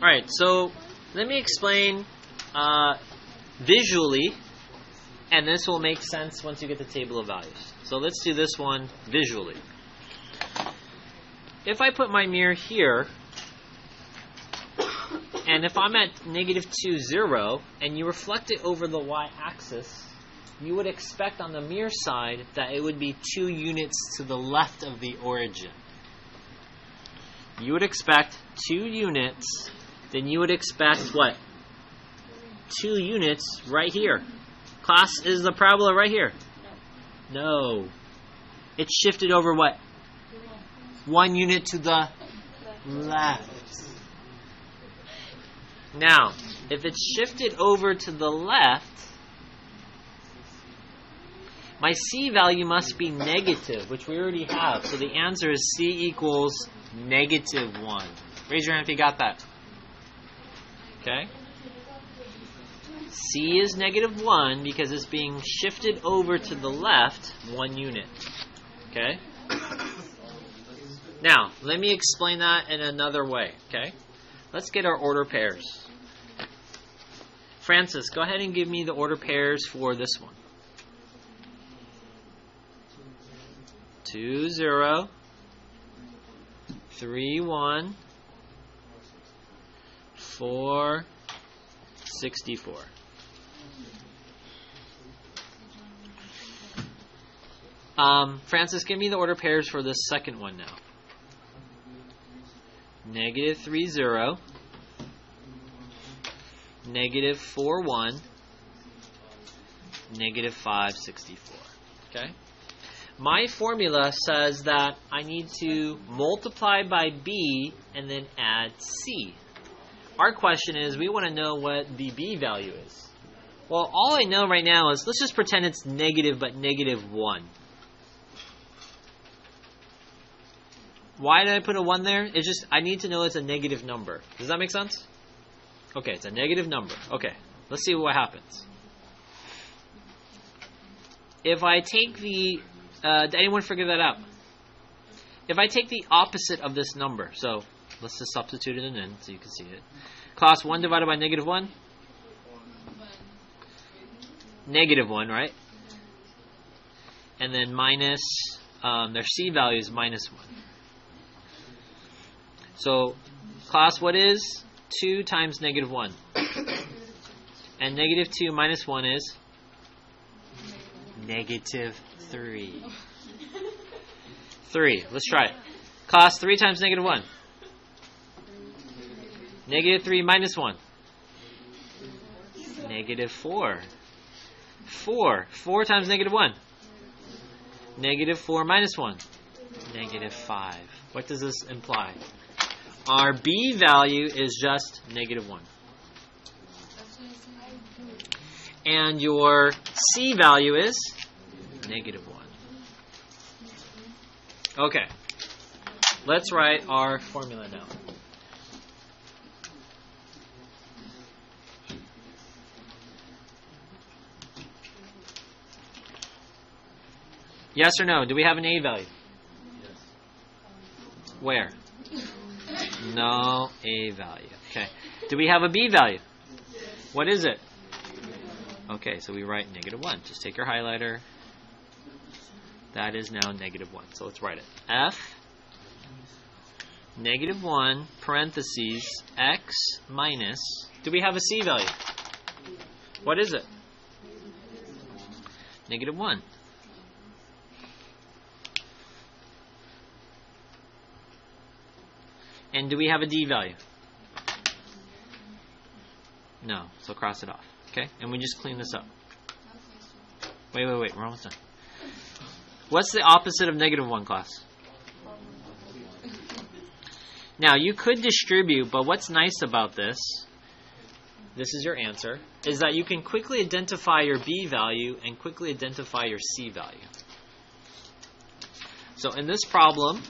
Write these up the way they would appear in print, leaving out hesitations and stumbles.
Alright, so let me explain visually, and this will make sense once you get the table of values. So let's do this one visually. If I put my mirror here, and if I'm at -2, 0, and you reflect it over the y-axis, you would expect on the mirror side that it would be 2 units to the left of the origin. You would expect 2 units, then you would expect what? 2 units right here. Class, is the parabola right here? No. It's shifted over what? 1 unit to the left. Now, if it's shifted over to the left, my C value must be negative, which we already have. So the answer is C equals -1. Raise your hand if you got that. Okay? C is -1 because it's being shifted over to the left 1 unit. Okay? Now, let me explain that in another way. Okay? Let's get our order pairs. Francis, go ahead and give me the order pairs for this one. 2, 0, 3, 1, 4, 64. Francis, give me the order pairs for this second one now. -3, 0, -4, 1, -5, 64. Okay? My formula says that I need to multiply by B and then add C. Our question is, we want to know what the B value is. Well, all I know right now is, let's just pretend it's negative, but -1. Why did I put a 1 there? It's just, I need to know it's a negative number. Does that make sense? Okay, it's a negative number. Okay, let's see what happens. If I take the... did anyone figure that out? If I take the opposite of this number, so let's just substitute it in so you can see it. Class, 1 divided by -1? -1, right? And then minus, their C value is -1. So, class, what is 2 times -1? And -2 minus 1 is? -3. 3. Let's try it. Class, 3 times -1. -3 minus 1. -4. 4. 4 times -1. -4 minus 1. -5. What does this imply? Our B value is just -1. And your C value is -1. Okay. Let's write our formula now. Yes or no? Do we have an A value? Yes. Where? No A value. Okay. Do we have a B value? What is it? Okay, so we write -1. Just take your highlighter. That is now -1. So let's write it. F -1 parentheses X minus. Do we have a C value? What is it? -1. And do we have a D value? No, so cross it off. Okay, and we just clean this up. Wait, we're almost done. What's the opposite of -1, class? Now, you could distribute, but what's nice about this is your answer, is that you can quickly identify your B value and quickly identify your C value. So in this problem,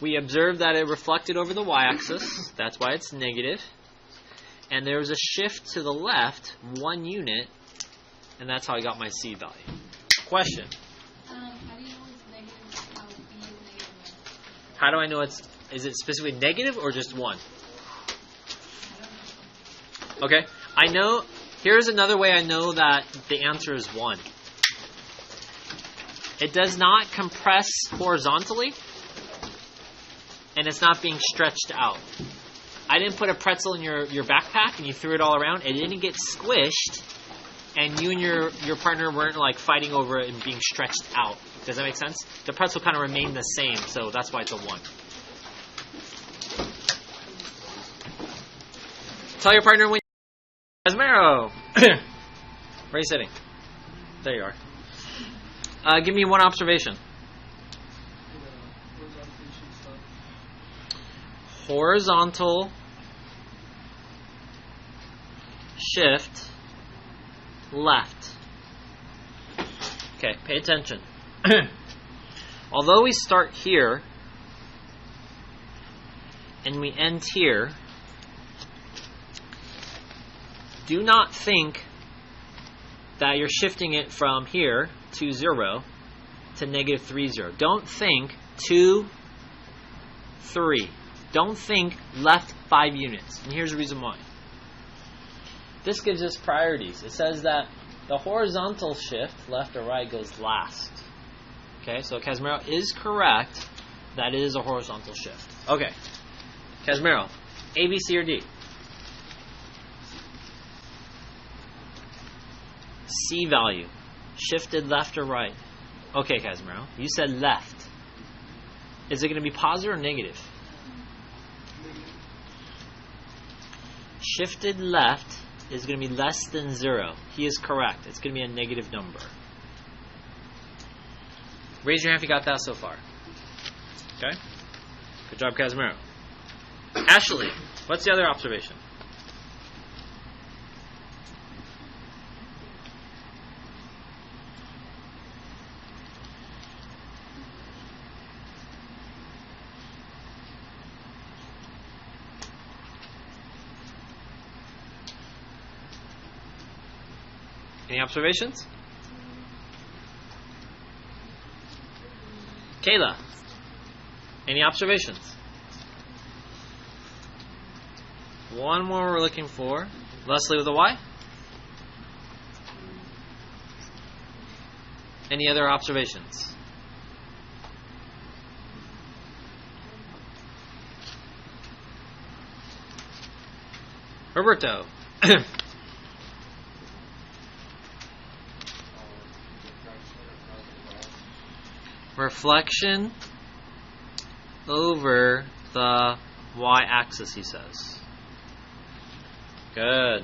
we observed that it reflected over the y-axis. That's why it's negative. And there was a shift to the left, 1 unit, and that's how I got my C value. Question. How do you know it's negative? How B is negative? How do I know is it specifically negative or just 1? Okay? I know, here's another way I know that the answer is 1. It does not compress horizontally, and it's not being stretched out. I didn't put a pretzel in your backpack and you threw it all around. It didn't get squished, and you and your partner weren't like fighting over it and being stretched out. Does that make sense? The pretzel kind of remained the same, so that's why it's a 1. Tell your partner when. Casmero! Where are you sitting? There you are. Give me one observation. Horizontal shift left. Okay, pay attention. Although we start here and we end here, do not think that you're shifting it from here, 2, 0, to negative 3, 0. Don't think 2, 3. Don't think left 5 units. And here's the reason why. This gives us priorities. It says that the horizontal shift, left or right, goes last. Okay, so Casmero is correct that it is a horizontal shift. Okay, Casmero, A, B, C, or D? C value. Shifted left or right? Okay, Casmero, you said left. Is it going to be positive or negative? Shifted left is going to be less than 0. He is correct. It's going to be a negative number. Raise your hand if you got that so far. Okay? Good job, Casmero. Ashley, what's the other observation? Any observations? Kayla, any observations? One more we're looking for. Leslie with a Y? Any other observations? Roberto. Reflection over the y-axis, he says. Good.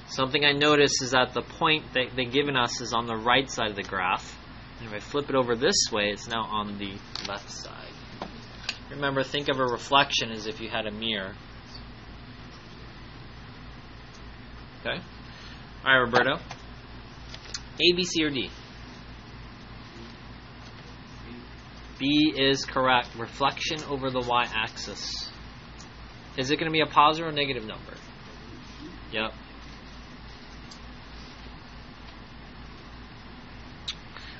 Something I noticed is that the point that they've given us is on the right side of the graph. And if I flip it over this way, it's now on the left side. Remember, think of a reflection as if you had a mirror. Okay? Alright, Roberto. A, B, C, or D? B is correct. Reflection over the y-axis. Is it going to be a positive or negative number? Yep.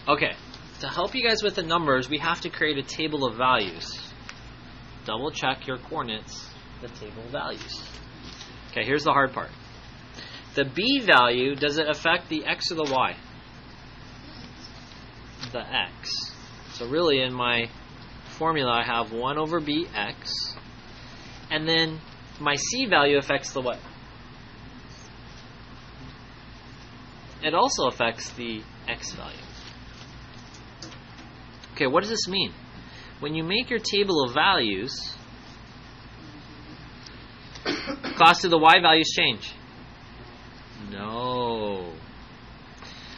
Okay. To help you guys with the numbers, we have to create a table of values. Double check your coordinates, the table of values. Okay, here's the hard part. The B value, does it affect the x or the y? The x. So really in my formula I have 1 over bx, and then my c value affects the what? It also affects the x value. Okay, what does this mean? When you make your table of values, class, do the y values change? No.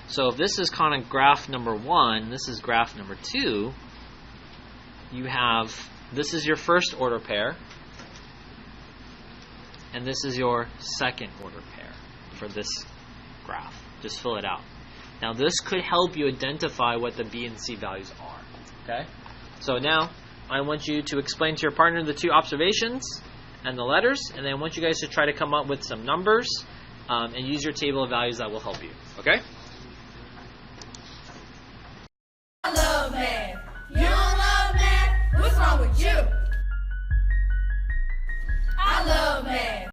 So if this is kind of graph number 1, this is graph number 2, you have, this is your first order pair, and this is your second order pair for this graph. Just fill it out. Now this could help you identify what the B and C values are. Okay? So now I want you to explain to your partner the 2 observations and the letters, and then I want you guys to try to come up with some numbers and use your table of values that will help you. Okay?